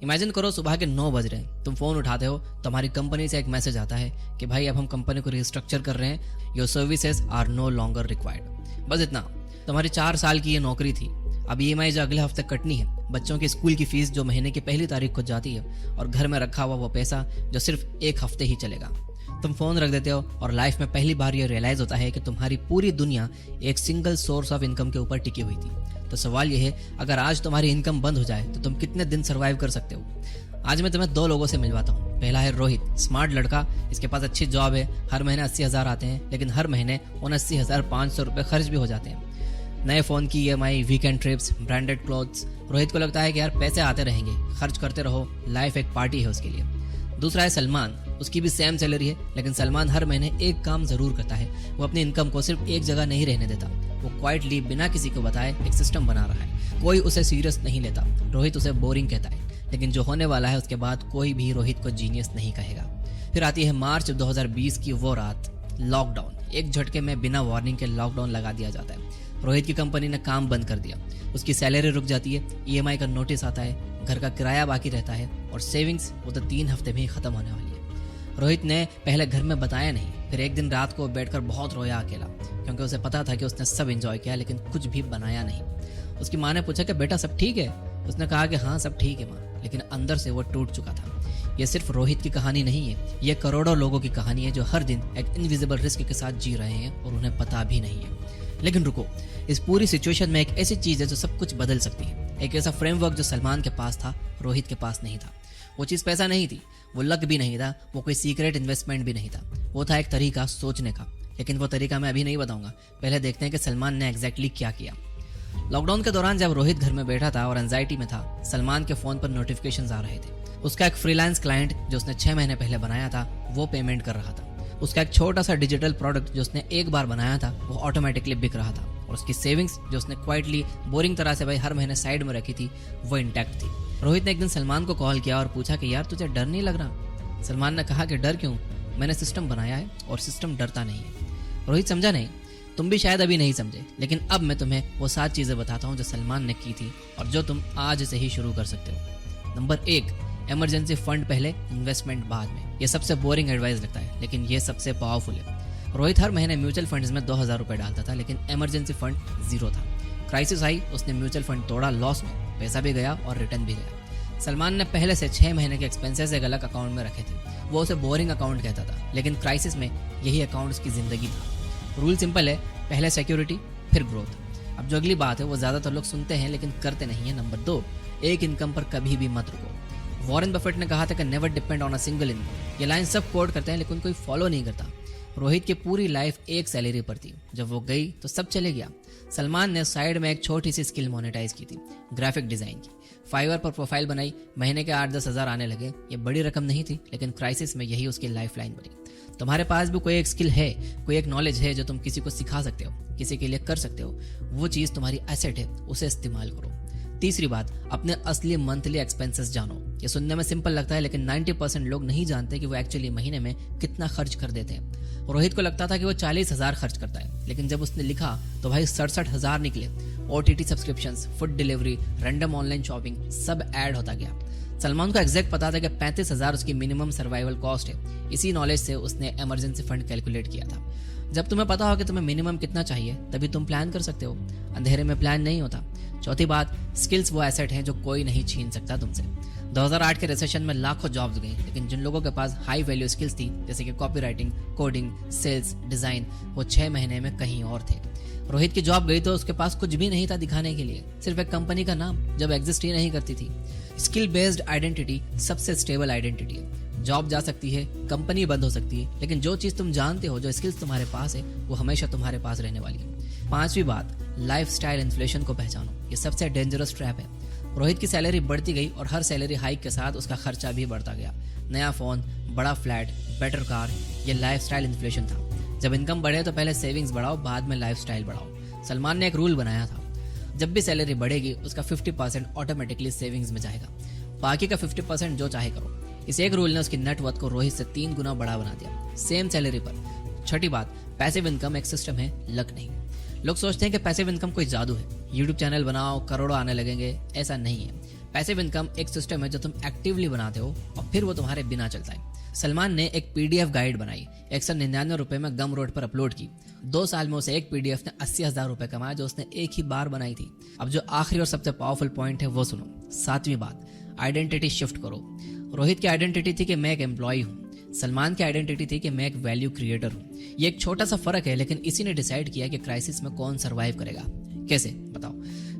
Imagine करो सुबह के 9 बज रहे हैं, तुम फोन उठाते हो, तुम्हारी कंपनी से एक मैसेज आता है कि भाई अब हम कंपनी को रिस्ट्रक्चर कर रहे हैं, your services are no longer required. बस इतना। तुम्हारी 4 साल की ये नौकरी थी, अब EMI जो अगले हफ्ते कटनी है, बच्चों की स्कूल की फीस जो महीने की पहली तारीख को जाती है, और घर में रखा हुआ वो पैसा जो सिर्फ 1 हफ्ते ही चलेगा। तुम फोन रख देते हो और लाइफ में पहली बार ये रियलाइज होता है कि तुम्हारी पूरी दुनिया एक सिंगल सोर्स ऑफ इनकम के ऊपर टिकी हुई थी। तो सवाल ये है, अगर आज तुम्हारी इनकम बंद हो जाए तो तुम कितने दिन सर्वाइव कर सकते हो? आज मैं तुम्हें 2 लोगों से मिलवाता हूँ। पहला है रोहित, स्मार्ट लड़का, इसके पास अच्छी जॉब है, हर महीने 80,000 आते हैं, लेकिन हर महीने 79,500 रुपये खर्च भी हो जाते हैं। नए फोन की EMI, weekend trips, branded clothes. Rohit को लगता है कि यार पैसे आते रहेंगे, खर्च करते रहो, लाइफ एक पार्टी है उसके लिए। दूसरा है सलमान, उसकी भी सेम सैलरी है, लेकिन सलमान हर महीने एक काम जरूर करता है। वो अपनी इनकम को सिर्फ एक जगह नहीं रहने देता, वो क्वाइटली बिना किसी को बताए एक सिस्टम बना रहा है। कोई उसे सीरियस नहीं लेता, रोहित उसे बोरिंग कहता है, लेकिन जो होने वाला है उसके बाद कोई भी रोहित को जीनियस नहीं कहेगा। फिर आती है मार्च 2020 की वो रात, लॉकडाउन। एक झटके में बिना वार्निंग के लॉकडाउन लगा दिया जाता है। रोहित की कंपनी ने काम बंद कर दिया, उसकी सैलरी रुक जाती है, EMI का नोटिस आता है, घर का किराया बाकी रहता है, और सेविंग्स वो तो 3 हफ्ते में ही खत्म होने वाली है। रोहित ने पहले घर में बताया नहीं, फिर एक दिन रात को बैठकर बहुत रोया अकेला, क्योंकि उसे पता था कि उसने सब एंजॉय किया लेकिन कुछ भी बनाया नहीं। उसकी माँ ने पूछा कि बेटा सब ठीक है? उसने कहा कि हाँ सब ठीक है माँ, लेकिन अंदर से वो टूट चुका था। ये सिर्फ रोहित की कहानी नहीं है, ये करोड़ों लोगों की कहानी है जो हर दिन एक इनविजिबल रिस्क के साथ जी रहे हैं और उन्हें पता भी नहीं है। लेकिन रुको, इस पूरी सिचुएशन में एक ऐसी चीज है जो सब कुछ बदल सकती है। एक ऐसा फ्रेमवर्क जो सलमान के पास था, रोहित के पास नहीं था। वो चीज पैसा नहीं थी, वो लक भी नहीं था, वो कोई सीक्रेट इन्वेस्टमेंट भी नहीं था। वो था एक तरीका सोचने का, लेकिन वो तरीका मैं अभी नहीं बताऊंगा। पहले देखते हैं कि सलमान ने एग्जैक्टली क्या किया। लॉकडाउन के दौरान जब रोहित घर में बैठा था और एंजाइटी में था, सलमान के फोन पर नोटिफिकेशंस आ रहे थे। उसका एक फ्रीलांस क्लाइंट जो उसने 6 महीने पहले बनाया था, वो पेमेंट कर रहा था। उसका एक छोटा सा डिजिटल प्रोडक्ट जो उसने एक बार बनाया था, वो ऑटोमेटिकली बिक रहा था, और उसकी सेविंग्स जो उसने क्वाइटली बोरिंग तरह से भाई हर महीने साइड में रखी थी, वो इंटैक्ट थी। रोहित ने एक दिन सलमान को कॉल किया और पूछा कि यार तुझे डर नहीं लग रहा? सलमान ने कहा कि डर क्यों, मैंने सिस्टम बनाया है और सिस्टम डरता नहीं है। रोहित समझा नहीं, तुम भी शायद अभी नहीं समझे, लेकिन अब मैं तुम्हें वो 7 चीजें बताता हूँ जो सलमान ने की थी और जो तुम आज से ही शुरू कर सकते हो। नंबर 1, इमरजेंसी फंड पहले, इन्वेस्टमेंट बाद में। ये सबसे बोरिंग एडवाइस लगता है, लेकिन ये सबसे पावरफुल है। रोहित हर महीने म्यूचुअल फंड्स में 2,000 रुपए डालता था, लेकिन इमरजेंसी फंड 0 था। क्राइसिस आई, उसने म्यूचुअल फंड तोड़ा, लॉस में, पैसा भी गया और रिटर्न भी गया। सलमान ने पहले से 6 महीने के एक्सपेंसेस एक अलग अकाउंट में रखे थे। वो उसे बोरिंग अकाउंट कहता था, लेकिन क्राइसिस में यही अकाउंट उसकी जिंदगी था। रूल सिंपल है, पहले सिक्योरिटी फिर ग्रोथ। अब जो अगली बात है वो ज्यादातर लोग सुनते हैं लेकिन करते नहीं है। नंबर 2, एक इनकम पर कभी भी मत रुको। वॉरेन बफेट ने कहा था कि never depend on a single income. ये लाइन सब कोट करते हैं लेकिन कोई फॉलो नहीं करता। रोहित की पूरी लाइफ एक सैलरी पर थी, जब वो गई तो सब चले गया। सलमान ने साइड में एक छोटी सी स्किल मोनेटाइज की थी, ग्राफिक डिजाइन की। फाइवर पर प्रोफाइल बनाई, महीने के 8-10 हज़ार आने लगे। ये बड़ी रकम नहीं थी, लेकिन क्राइसिस में यही उसकी लाइफ लाइन बनी। तुम्हारे पास भी कोई एक स्किल है, कोई एक नॉलेज है जो तुम किसी को सिखा सकते हो, किसी के लिए कर सकते हो, वो चीज तुम्हारी एसेट है, उसे इस्तेमाल करो। तीसरी बात, अपने असली मंथली एक्सपेंसेस जानो। ये सुनने में सिंपल लगता है, लेकिन 90% लोग नहीं जानते कि वो एक्चुअली महीने में कितना खर्च कर देते हैं। रोहित को लगता था कि वो 40,000 खर्च करता है, लेकिन जब उसने लिखा तो भाई 67,000 निकले। OTT subscriptions, food delivery, random online shopping, सब ऐड होता गया। सलमान को एग्जैक्ट पता था कि 35,000 उसकी मिनिमम सर्वाइवल कॉस्ट है। इसी नॉलेज से उसने इमरजेंसी फंड कैलकुलेट किया था। जब तुम्हें पता हो कि तुम्हें मिनिमम कितना चाहिए, तभी तुम प्लान कर सकते हो। अंधेरे में प्लान नहीं होता। चौथी बात, स्किल्स वो एसेट हैं जो कोई नहीं छीन सकता तुमसे। 2008 के रिसेशन में लाखों जॉब्स गई, लेकिन जिन लोगों के पास हाई वैल्यू स्किल्स थी, जैसे कि कॉपीराइटिंग, कोडिंग, सेल्स, डिजाइन, वो 6 महीने में कहीं और थे। रोहित की जॉब गई तो उसके पास कुछ भी नहीं था दिखाने के लिए, सिर्फ एक कंपनी का नाम जब एग्जिस्ट ही नहीं करती थी। स्किल बेस्ड आइडेंटिटी सबसे स्टेबल आइडेंटिटी है। जॉब जा सकती है, कंपनी बंद हो सकती है, लेकिन जो चीज तुम जानते हो, जो स्किल्स तुम्हारे पास है, वो हमेशा तुम्हारे पास रहने वाली है। 5वीं बात, लाइफस्टाइल इन्फ्लेशन को पहचानो। ये सबसे डेंजरस ट्रैप है। रोहित की सैलरी बढ़ती गई और हर सैलरी हाइक के साथ उसका खर्चा भी बढ़ता गया। नया फोन, बड़ा फ्लैट, बेटर कार, ये लाइफस्टाइल इन्फ्लेशन था। जब इनकम बढ़े तो पहले सेविंग्स बढ़ाओ, बाद में लाइफस्टाइल बढ़ाओ। सलमान ने एक रूल बनाया था, जब भी सैलरी बढ़ेगी उसका 50% ऑटोमेटिकली सेविंग्स में जाएगा, बाकी का 50% जो चाहे करो। इस एक रूल ने उसकी नेटवर्थ को रोहित से 3 गुना बड़ा बना दिया, सेम सैलरी पर। छठी बात, पैसिव इनकम एक सिस्टम है, लक नहीं। लोग सोचते हैं कि पैसिव इनकम कोई जादू है, यूट्यूब चैनल बनाओ करोड़ों आने लगेंगे, ऐसा नहीं है। पैसिव इनकम एक सिस्टम है जो तुम एक्टिवली बनाते हो और फिर वो तुम्हारे बिना चलता है। सलमान ने एक पीडीएफ गाइड बनाई, 199 रुपए में गम रोड पर अपलोड की। 2 साल में उसे एक पीडीएफ ने 80,000 रुपए कमाए, जो उसने एक ही बार बनाई थी। अब जो आखिरी और सबसे पावरफुल पॉइंट है वो सुनो। 7वीं बात, आइडेंटिटी शिफ्ट करो। रोहित की आइडेंटिटी थी कि मैं एक एम्प्लॉय हूँ, सलमान की आइडेंटिटी थी कि मैं एक वैल्यू क्रिएटर हूँ। ये एक छोटा सा फर्क है, लेकिन इसी ने डिसाइड किया कि क्राइसिस में कौन सर्वाइव करेगा। कैसे बताओ?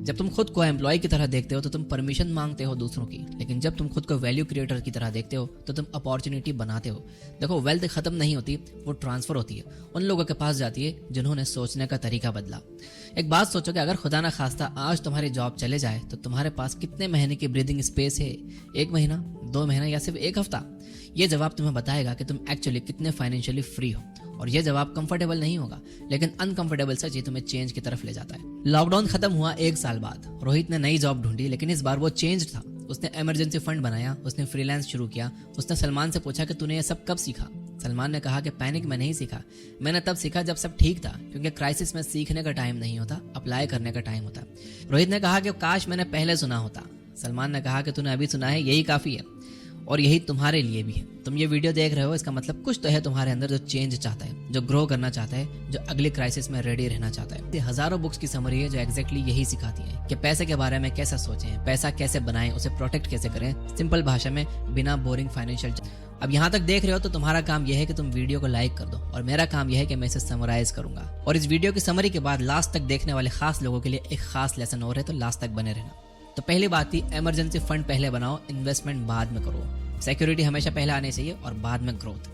जब तुम खुद को एम्प्लॉय की तरह देखते हो तो तुम परमिशन मांगते हो दूसरों की, लेकिन जब तुम खुद को वैल्यू क्रिएटर की तरह देखते हो तो तुम अपॉर्चुनिटी बनाते हो। देखो, वेल्थ खत्म नहीं होती, वो ट्रांसफर होती है। उन लोगों के पास जाती है जिन्होंने सोचने का तरीका बदला। एक बात सोचो कि अगर खुदा ना खास्ता आज तुम्हारी जॉब चले जाए तो तुम्हारे पास कितने महीने की ब्रीदिंग स्पेस है? 1 महीना, 2 महीना या सिर्फ 1 हफ्ता? ये जवाब तुम्हें बताएगा कि तुम एक्चुअली कितने फाइनेंशियली फ्री हो। और ये जवाब कंफर्टेबल नहीं होगा, लेकिन अनकंफर्टेबल सच ही तुम्हें चेंज की तरफ ले जाता है। लॉकडाउन खत्म हुआ 1 साल बाद, रोहित ने नई जॉब ढूंढी, लेकिन इस बार वो चेंज था। उसने इमरजेंसी फंड बनाया, उसने फ्रीलांस शुरू किया। उसने सलमान से पूछा कि तूने ये सब कब सीखा? सलमान ने कहा कि पैनिक में नहीं सीखा, मैंने तब सीखा जब सब ठीक था, क्योंकि क्राइसिस में सीखने का टाइम नहीं होता, अप्लाई करने का टाइम होता। रोहित ने कहा कि काश मैंने पहले सुना होता। सलमान ने कहा कि तूने अभी सुना है, यही काफी है, और यही तुम्हारे लिए भी है। तुम ये वीडियो देख रहे हो, इसका मतलब कुछ तो है तुम्हारे अंदर जो चेंज चाहता है, जो ग्रो करना चाहता है, जो अगली क्राइसिस में रेडी रहना चाहता है। ये हजारों बुक्स की समरी है जो एग्जैक्टली यही सिखाती है कि पैसे के बारे में कैसे सोचें, पैसा कैसे बनाएं, उसे प्रोटेक्ट कैसे करें, सिंपल भाषा में, बिना बोरिंग फाइनेंशियल। अब यहाँ तक देख रहे हो तो तुम्हारा काम यह है कि तुम वीडियो को लाइक कर दो, और मेरा काम यह है कि मैं इसे समराइज करूंगा। और इस वीडियो की समरी के बाद लास्ट तक देखने वाले खास लोगों के लिए एक खास लेसन और है, तो लास्ट तक बने रहना। तो पहली बात थी, इमरजेंसी फंड पहले बनाओ, इन्वेस्टमेंट बाद में करो। सिक्योरिटी हमेशा पहले आनी चाहिए और बाद में ग्रोथ।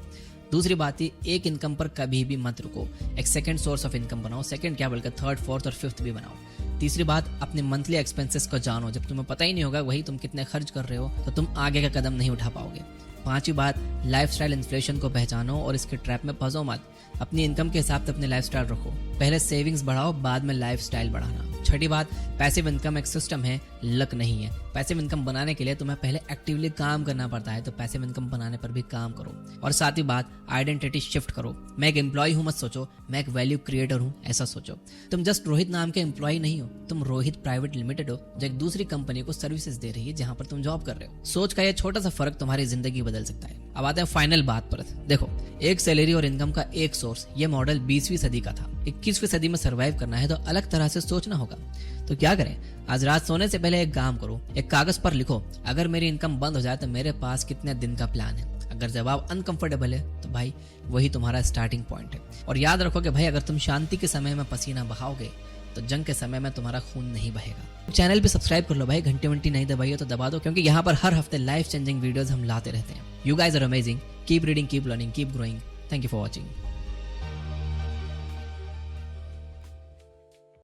दूसरी बात थी, एक इनकम पर कभी भी मत रुको, एक सेकंड सोर्स ऑफ इनकम बनाओ। सेकंड क्या बल्कि 3rd, 4th और 5th भी बनाओ। तीसरी बात, अपने मंथली एक्सपेंसेस को जानो। जब तुम्हें पता ही नहीं होगा वही तुम कितने खर्च कर रहे हो, तो तुम आगे का कदम नहीं उठा पाओगे। 5वीं बात, लाइफस्टाइल इन्फ्लेशन को पहचानो और इसके ट्रैप में फंसो मत। अपनी इनकम के हिसाब से अपनी लाइफस्टाइल रखो, पहले सेविंग्स बढ़ाओ, बाद में लाइफस्टाइल बढ़ाना। 6ठी बात, पैसिव इनकम एक सिस्टम है, लक नहीं है। पैसिव इनकम बनाने के लिए तुम्हें पहले एक्टिवली काम करना पड़ता है, तो पैसिव इनकम बनाने पर भी काम करो। और 7वीं बात, आइडेंटिटी शिफ्ट करो। मैं एक एम्प्लॉय हूँ मत सोचो, मैं एक वैल्यू क्रिएटर हूँ ऐसा सोचो। तुम जस्ट रोहित नाम के एम्प्लॉय नहीं हो, तुम रोहित प्राइवेट लिमिटेड हो, जो एक दूसरी कंपनी को सर्विसेज दे रही है जहां पर तुम जॉब कर रहे हो। सोच का यह छोटा सा फर्क तुम्हारी जिंदगी बदल सकता है। अब आते हैं फाइनल बात पर। देखो, एक सैलरी और इनकम का एक सोर्स, ये मॉडल 20वीं सदी का था। 21वीं सदी में सर्वाइव करना है तो अलग तरह से सोचना होगा। तो क्या करें? आज रात सोने से पहले एक काम करो, एक कागज पर लिखो, अगर मेरी इनकम बंद हो जाए तो मेरे पास कितने दिन का प्लान है। अगर जवाब अनकंफर्टेबल है तो भाई वही तुम्हारा स्टार्टिंग पॉइंट है। और याद रखो कि भाई अगर तुम शांति के समय में पसीना बहाओगे तो जंग के समय में तुम्हारा खून नहीं बहेगा। चैनल पे सब्सक्राइब कर लो भाई, घंटी वंटी नहीं दबाई हो तो दबा दो, क्योंकि यहाँ पर हर हफ्ते लाइफ चेंजिंग वीडियोस हम लाते रहते हैं। You guys are amazing, keep reading, keep learning, keep growing. Thank you for watching.